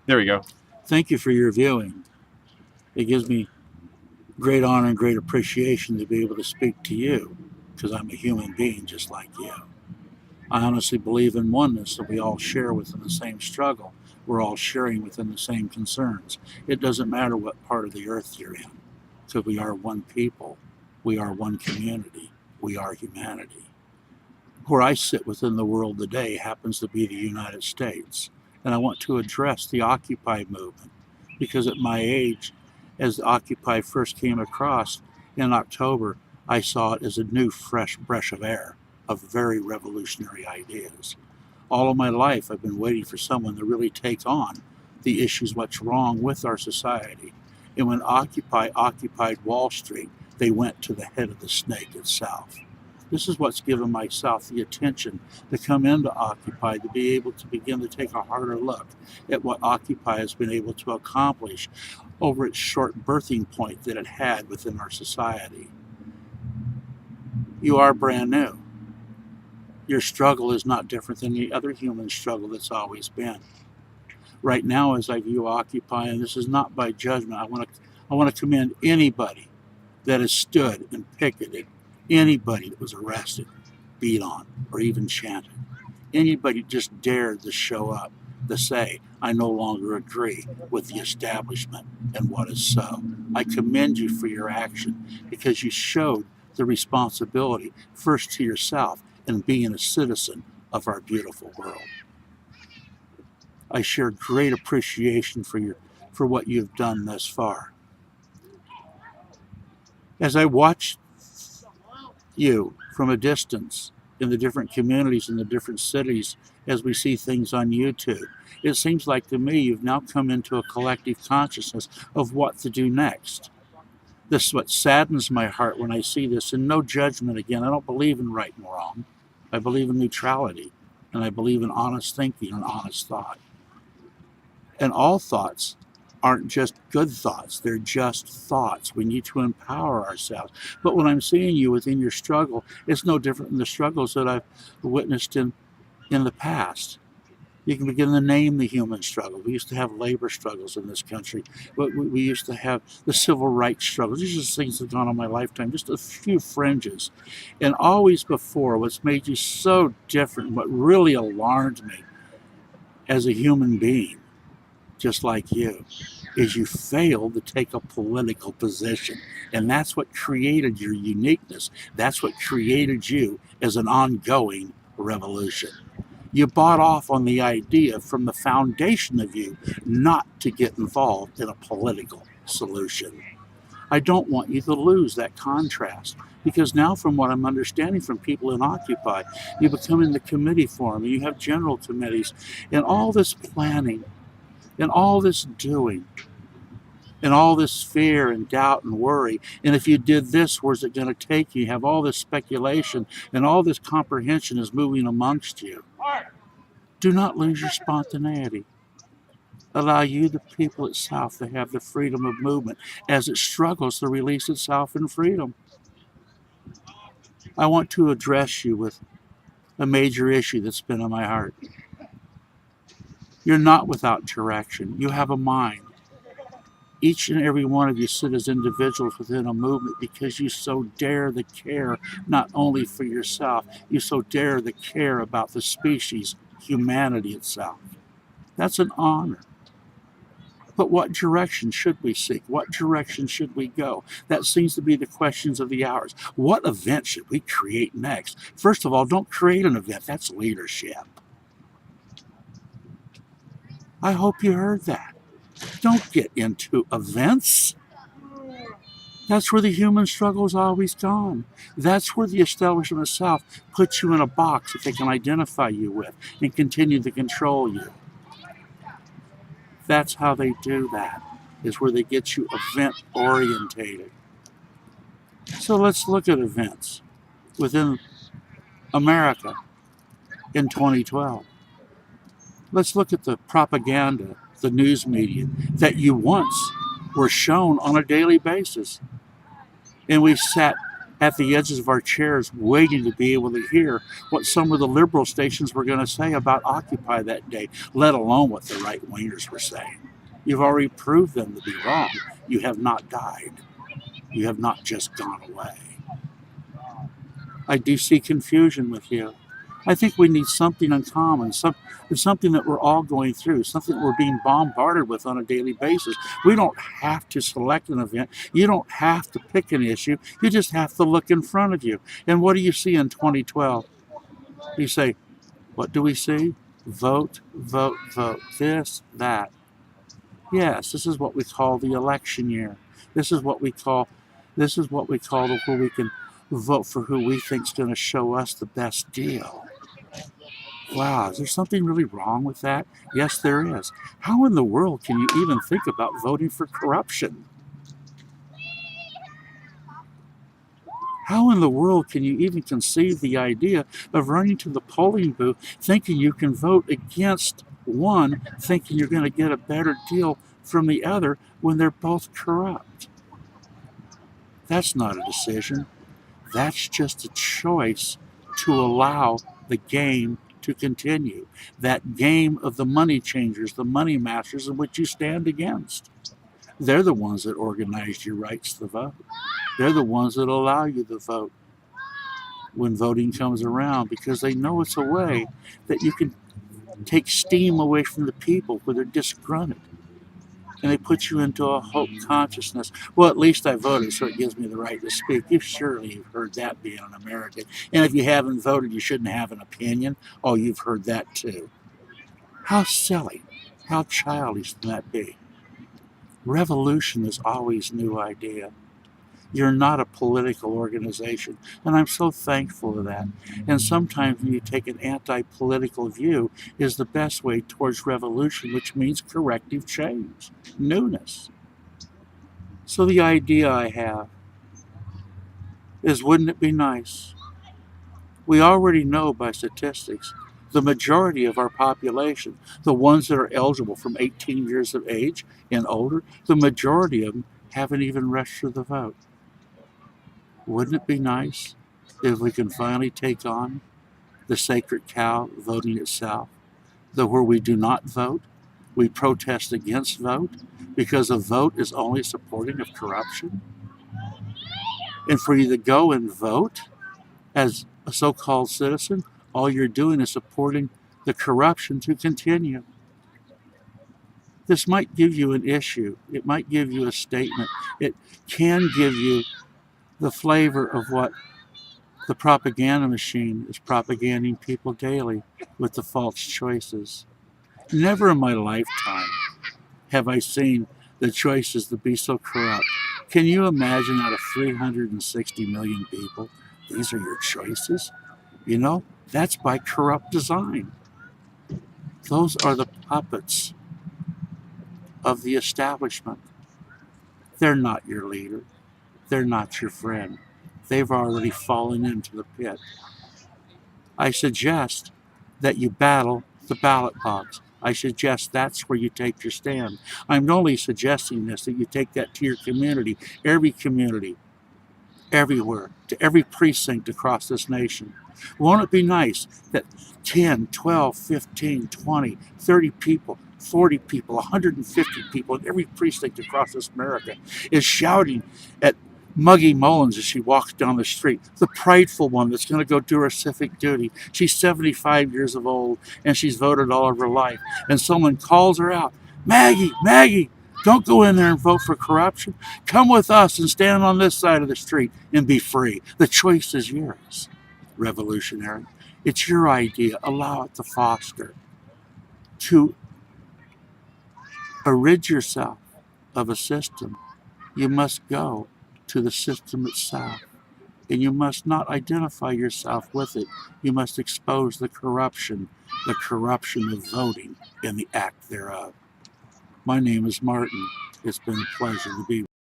There we go. Thank you for your viewing. It gives me great honor and great appreciation to be able to speak to you because I'm a human being just like you. I honestly believe in oneness that we all share within the same struggle. We're all sharing within the same concerns. It doesn't matter what part of the earth you're in, because we are one people, we are one community, we are humanity. Where I sit within the world today happens to be the United States. And I want to address the Occupy movement because at my age, as Occupy first came across in October, I saw it as a new, fresh breath of air of very revolutionary ideas. All of my life, I've been waiting for someone to really take on the issues, what's wrong with our society. And when Occupy occupied Wall Street, they went to the head of the snake itself. This is what's given myself the attention to come into Occupy, to be able to begin to take a harder look at what Occupy has been able to accomplish over its short birthing point that it had within our society. You are brand new. Your struggle is not different than the other human struggle that's always been. Right now, as I view Occupy, and this is not by judgment, I want to commend anybody that has stood and picketed, anybody that was arrested, beat on, or even chanted. Anybody just dared to show up to say, I no longer agree with the establishment and what is so. I commend you for your action because you showed the responsibility first to yourself and being a citizen of our beautiful world. I share great appreciation for what you've done thus far. As I watch you from a distance in the different communities in the different cities as we see things on YouTube, it seems like to me you've now come into a collective consciousness of what to do next. This is what saddens my heart when I see this, and no judgment again. I don't believe in right and wrong. I believe in neutrality, and I believe in honest thinking and honest thought. And all thoughts aren't just good thoughts, they're just thoughts. We need to empower ourselves. But when I'm seeing you within your struggle, it's no different than the struggles that I've witnessed in the past. You can begin to name the human struggle. We used to have labor struggles in this country. We used to have the civil rights struggles. These are just things that have gone on in my lifetime, just a few fringes. And always before, what's made you so different, what really alarmed me as a human being, just like you, is you failed to take a political position. And that's what created your uniqueness. That's what created you as an ongoing revolution. You bought off on the idea from the foundation of you not to get involved in a political solution. I don't want you to lose that contrast because now, from what I'm understanding from people in Occupy, you become in the committee forum, and you have general committees, and all this planning, and all this doing, and all this fear and doubt and worry. And if you did this, where's it going to take you? You have all this speculation, and all this comprehension is moving amongst you. Do not lose your spontaneity. Allow you, the people itself, to have the freedom of movement as it struggles to release itself in freedom. I want to address you with a major issue that's been on my heart. You're not without direction. You have a mind. Each and every one of you sit as individuals within a movement because you so dare to care not only for yourself, you so dare to care about the species, humanity itself. That's an honor. But what direction should we seek? What direction should we go? That seems to be the questions of the hours. What event should we create next? First of all, don't create an event. That's leadership. I hope you heard that. Don't get into events. That's where the human struggle has always gone. That's where the establishment itself puts you in a box that they can identify you with and continue to control you. That's how they do that, is where they get you event orientated. So let's look at events within America in 2012. Let's look at the propaganda, the news media that you once were shown on a daily basis. And we sat at the edges of our chairs waiting to be able to hear what some of the liberal stations were going to say about Occupy that day, let alone what the right-wingers were saying. You've already proved them to be wrong. You have not died. You have not just gone away. I do see confusion with you. I think we need something in common, something that we're all going through, something that we're being bombarded with on a daily basis. We don't have to select an event. You don't have to pick an issue. You just have to look in front of you. And what do you see in 2012? You say, what do we see? Vote, vote, vote. This, that. Yes, this is what we call the election year. This is what we call where we can vote for who we think is going to show us the best deal. Wow, is there something really wrong with that? Yes, there is. How in the world can you even think about voting for corruption? How in the world can you even conceive the idea of running to the polling booth thinking you can vote against one, thinking you're going to get a better deal from the other when they're both corrupt? That's not a decision. That's just a choice to allow the game to continue. That game of the money changers, the money masters in which you stand against. They're the ones that organized your rights to vote. They're the ones that allow you to vote when voting comes around, because they know it's a way that you can take steam away from the people where they're disgruntled. And they put you into a hope consciousness. Well, at least I voted, so it gives me the right to speak. You've surely heard that being an American. And if you haven't voted, you shouldn't have an opinion. Oh, you've heard that too. How silly, how childish can that be? Revolution is always a new idea. You're not a political organization, and I'm so thankful for that. And sometimes when you take an anti-political view is the best way towards revolution, which means corrective change, newness. So the idea I have is, wouldn't it be nice? We already know by statistics the majority of our population, the ones that are eligible from 18 years of age and older, the majority of them haven't even registered the vote. Wouldn't it be nice if we can finally take on the sacred cow, voting itself, where we do not vote, we protest against vote, because a vote is only supporting of corruption? And for you to go and vote as a so-called citizen, all you're doing is supporting the corruption to continue. This might give you an issue. It might give you a statement. It can give you the flavor of what the propaganda machine is propaganding people daily with the false choices. Never in my lifetime have I seen the choices to be so corrupt. Can you imagine out of 360 million people, these are your choices? You know, that's by corrupt design. Those are the puppets of the establishment. They're not your leader. They're not your friend. They've already fallen into the pit. I suggest that you battle the ballot box. I suggest that's where you take your stand. I'm only suggesting this, that you take that to your community, everywhere, to every precinct across this nation. Won't it be nice that 10, 12, 15, 20, 30 people, 40 people, 150 people in every precinct across this America is shouting at Muggy Mullins as she walks down the street, the prideful one that's going to go do her civic duty. She's 75 years of old, and she's voted all of her life. And someone calls her out, Maggie, Maggie, don't go in there and vote for corruption. Come with us and stand on this side of the street and be free. The choice is yours, revolutionary. It's your idea. Allow it to foster. To rid yourself of a system, you must go to the system itself. And you must not identify yourself with it. You must expose the corruption of voting and the act thereof. My name is Martin. It's been a pleasure to be with you.